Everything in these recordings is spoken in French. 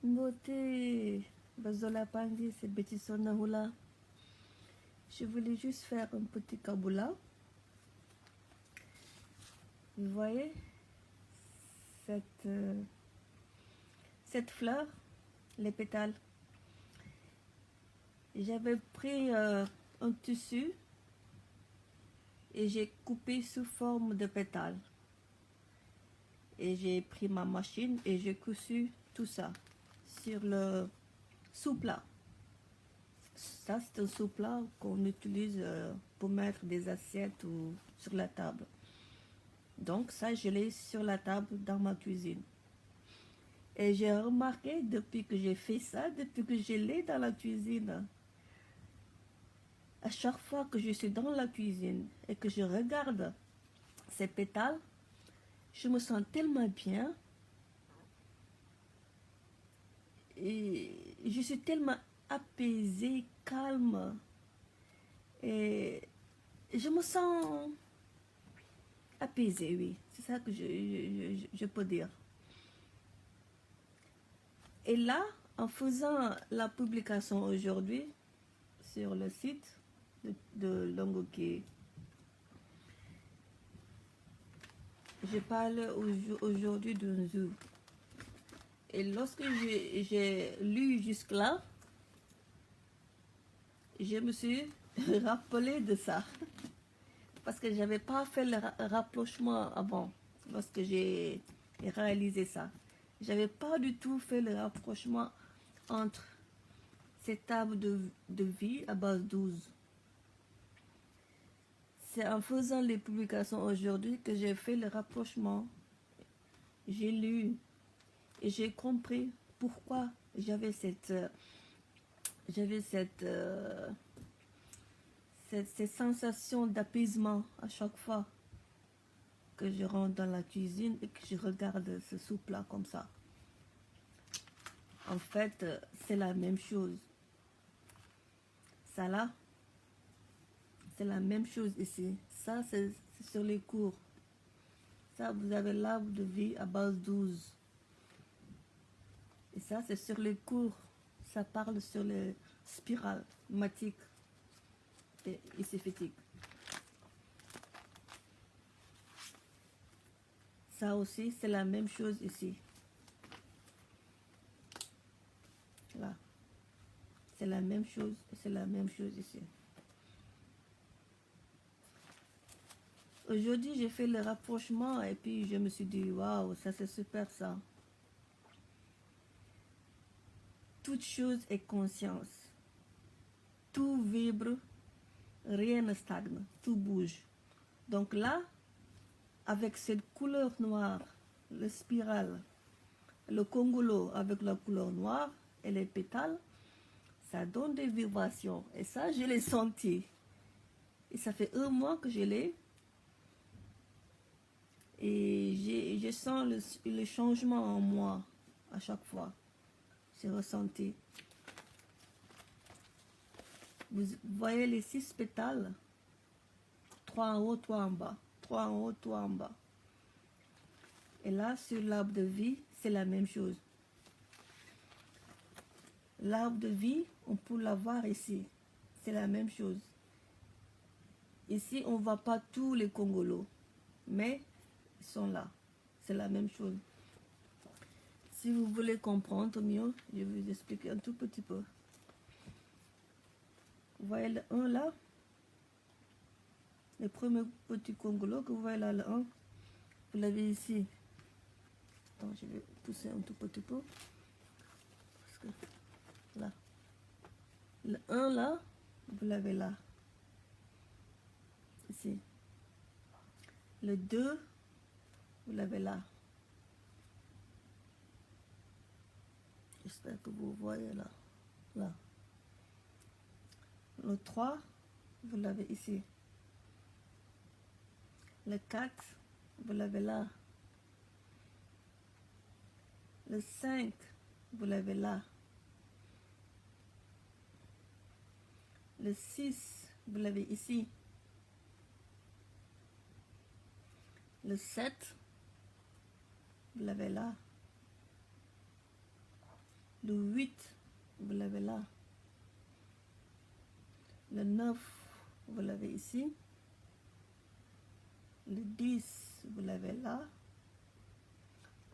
Beauté, Bazola Pandi, c'est Betty Sonahula. Je voulais juste faire un petit kaboula. Vous voyez cette, euh, cette fleur, les pétales. J'avais pris un tissu et j'ai coupé sous forme de pétales. Et j'ai pris ma machine et j'ai cousu tout ça sur le sous-plat. Ça, c'est un sous-plat qu'on utilise pour mettre des assiettes ou sur la table. Donc ça, je l'ai sur la table dans ma cuisine. Et j'ai remarqué depuis que j'ai fait ça, depuis que je l'ai dans la cuisine, à chaque fois que je suis dans la cuisine et que je regarde ces pétales, je me sens tellement bien et je suis tellement apaisée, calme et je me sens apaisée, oui. C'est ça que je peux dire. Et là, en faisant la publication aujourd'hui sur le site de Longoké, je parle aujourd'hui d'un zoo. Et lorsque j'ai lu jusque-là, je me suis rappelé de ça. Parce que je n'avais pas fait le rapprochement avant, lorsque j'ai réalisé ça. Je n'avais pas du tout fait le rapprochement entre cet arbre de vie à base 12. C'est en faisant les publications aujourd'hui que j'ai fait le rapprochement. J'ai lu et j'ai compris pourquoi j'avais cette sensation d'apaisement à chaque fois que je rentre dans la cuisine et que je regarde ce soupe-là comme ça. En fait, c'est la même chose. Ça là, c'est la même chose ici. Ça, c'est sur les cours. Ça, vous avez l'arbre de vie à base 12. Et ça, c'est sur les cours. Ça parle sur les spirales matiques et isophétiques. Ça aussi, c'est la même chose ici. Là. C'est la même chose, c'est la même chose ici. Aujourd'hui, j'ai fait le rapprochement et puis je me suis dit, waouh, ça c'est super ça. Toute chose est conscience. Tout vibre, rien ne stagne, tout bouge. Donc là, avec cette couleur noire, le spirale, le congolo avec la couleur noire et les pétales, ça donne des vibrations. Et ça, je l'ai senti. Et ça fait un mois que je l'ai. Et je sens le changement en moi à chaque fois. J'ai ressenti. Vous voyez les 6 pétales, 3 en haut, 3 en bas, 3 en haut, 3 en bas. Et là, sur l'arbre de vie, c'est la même chose. L'arbre de vie, on peut l'avoir ici. C'est la même chose. Ici, on ne voit pas tous les congolos, mais ils sont là. C'est la même chose. Si vous voulez comprendre mieux, je vais vous expliquer un tout petit peu. Vous voyez le 1 là? Le premier petit congolo que vous voyez là, le 1, vous l'avez ici. Attends, je vais pousser un tout petit peu. Parce que là. Le 1 là, vous l'avez là. Ici. Le 2, vous l'avez là. J'espère que vous voyez là. Là. Le 3, vous l'avez ici. Le 4, vous l'avez là. Le 5, vous l'avez là. Le 6, vous l'avez ici. Le 7, vous l'avez là. Le 8, vous l'avez là. Le 9, vous l'avez ici. Le 10, vous l'avez là.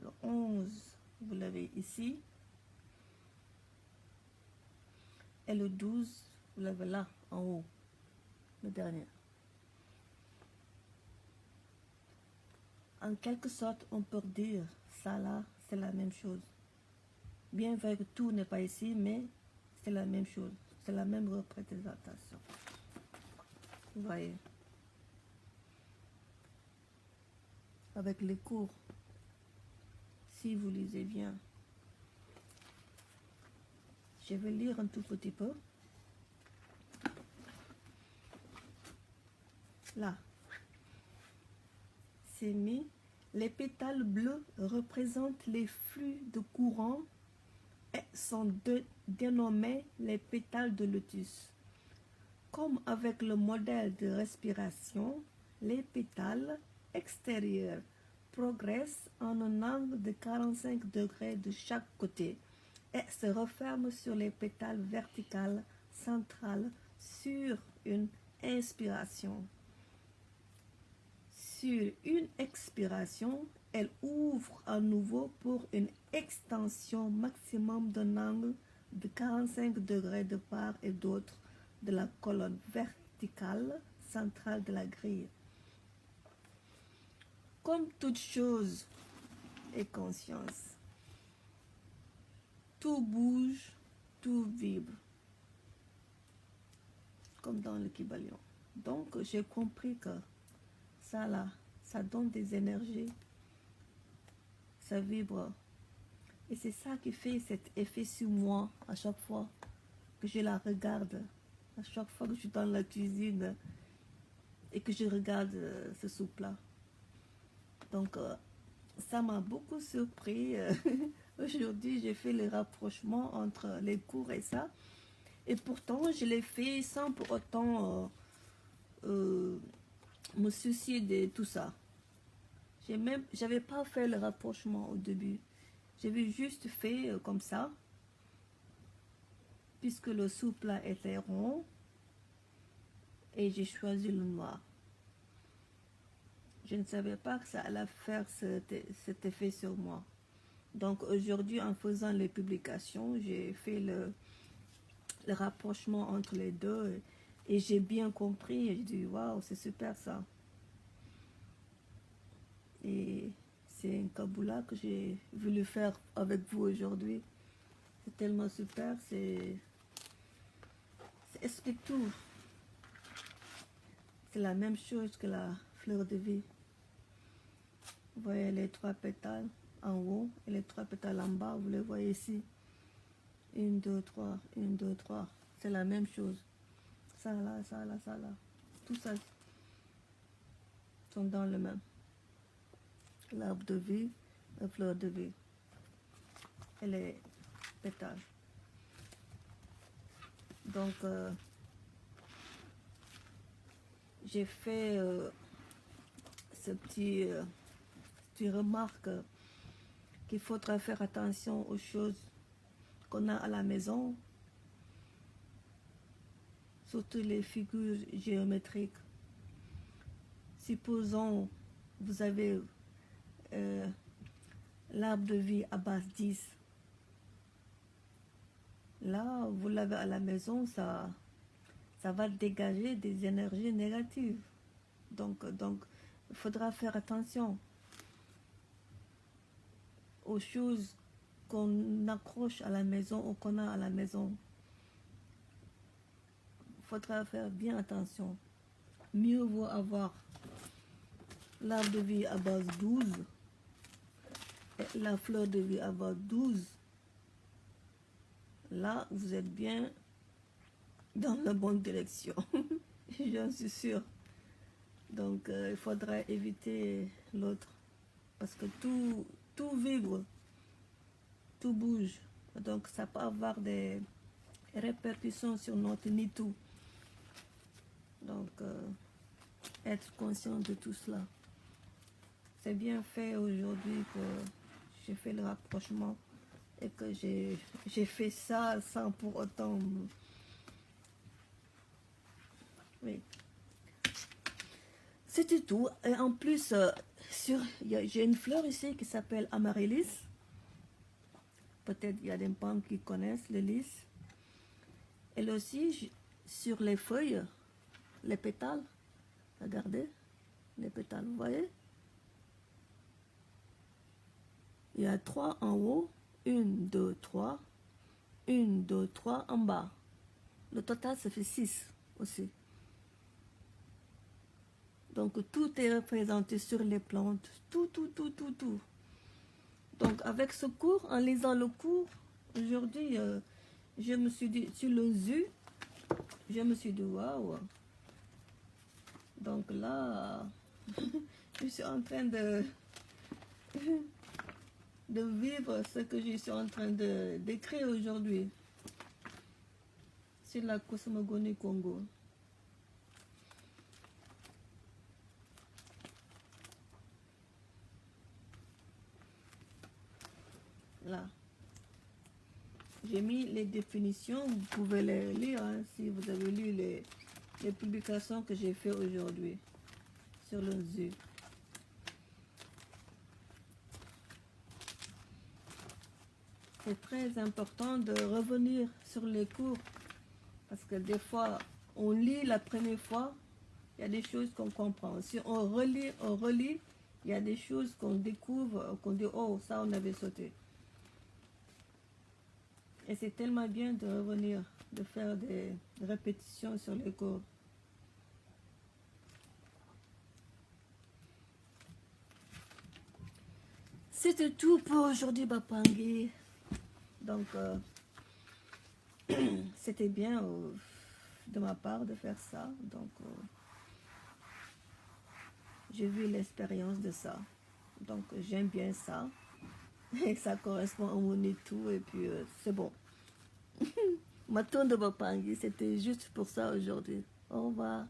Le 11, vous l'avez ici. Et le 12, vous l'avez là, en haut. Le dernier. En quelque sorte, on peut dire, ça là, c'est la même chose. Bien vrai que tout n'est pas ici, mais c'est la même chose. C'est la même représentation. Vous voyez. Avec les cours, si vous lisez bien. Je vais lire un tout petit peu. Là, c'est mis. Les pétales bleus représentent les flux de courant et sont dénommés les pétales de lotus. Comme avec le modèle de respiration, les pétales extérieurs progressent en un angle de 45 degrés de chaque côté et se referment sur les pétales verticales centrales sur une inspiration. Sur une expiration, elle ouvre à nouveau pour une extension maximum d'un angle de 45 degrés de part et d'autre de la colonne verticale centrale de la grille. Comme toute chose est conscience, tout bouge, tout vibre, comme dans le Kybalion. Donc j'ai compris que ça là, ça donne des énergies, ça vibre. Et c'est ça qui fait cet effet sur moi à chaque fois que je la regarde, à chaque fois que je suis dans la cuisine et que je regarde ce soupe-là. Donc, ça m'a beaucoup surpris. Aujourd'hui, j'ai fait le rapprochement entre les cours et ça. Et pourtant, je l'ai fait sans pour autant me soucier de tout ça. J'avais pas fait le rapprochement au début. J'avais juste fait comme ça. Puisque le soupe là était rond. Et j'ai choisi le noir. Je ne savais pas que ça allait faire cet effet sur moi. Donc aujourd'hui, en faisant les publications, j'ai fait le rapprochement entre les deux et j'ai bien compris. Et j'ai dit, waouh, c'est super ça. Et c'est un Kabbalah que j'ai voulu faire avec vous aujourd'hui. C'est tellement super, ça explique tout. C'est la même chose que la fleur de vie. Vous voyez les 3 pétales en haut et les 3 pétales en bas, vous les voyez ici. 1, 2, 3, 1, 2, 3. C'est la même chose. Ça là, ça là, ça là. Tout ça sont dans le même. L'arbre de vie, la fleur de vie et les pétales. Donc, j'ai fait ce petit remarque qu'il faudra faire attention aux choses qu'on a à la maison, surtout les figures géométriques. Supposons vous avez l'arbre de vie à base 10. Là, vous l'avez à la maison, ça va dégager des énergies négatives. Donc, il faudra faire attention aux choses qu'on accroche à la maison ou qu'on a à la maison. Il faudra faire bien attention. Mieux vaut avoir l'arbre de vie à base 12 et la fleur de vie à base 12. Là, vous êtes bien dans la bonne direction. J'en suis sûre. Donc, il faudra éviter l'autre. Parce que tout vibre, tout bouge. Donc, ça peut avoir des répercussions sur notre nid tout. Donc, être conscient de tout cela. C'est bien fait aujourd'hui que j'ai fait le rapprochement et que j'ai fait ça sans pour autant... Oui. C'était tout. Et en plus, j'ai une fleur ici qui s'appelle amaryllis. Peut-être il y a des femmes qui connaissent le lys. Elle aussi, sur les feuilles, les pétales, regardez, les pétales, vous voyez? Il y a 3 en haut, 1, 2, 3, 1, 2, 3 en bas. Le total, ça fait 6 aussi. Donc, tout est représenté sur les plantes. Tout, tout, tout, tout, tout. Donc, avec ce cours, en lisant le cours, aujourd'hui, je me suis dit, sur le ZU, je me suis dit, waouh. Donc là, je suis en train de vivre ce que je suis en train d'écrire aujourd'hui sur la cosmogonie Congo. Là. J'ai mis les définitions, vous pouvez les lire hein, si vous avez lu les publications que j'ai fait aujourd'hui sur le ZU. C'est très important de revenir sur les cours parce que des fois, on lit la première fois, il y a des choses qu'on comprend. Si on relit, il y a des choses qu'on découvre, qu'on dit, oh, ça on avait sauté. Et c'est tellement bien de revenir, de faire des répétitions sur les cours. C'était tout pour aujourd'hui, Bapangui. Donc, c'était bien de ma part de faire ça. Donc, j'ai vu l'expérience de ça. Donc, j'aime bien ça. Et ça correspond à mon et tout. Et puis, c'est bon. Ma tourne de Bapangui, c'était juste pour ça aujourd'hui. Au revoir.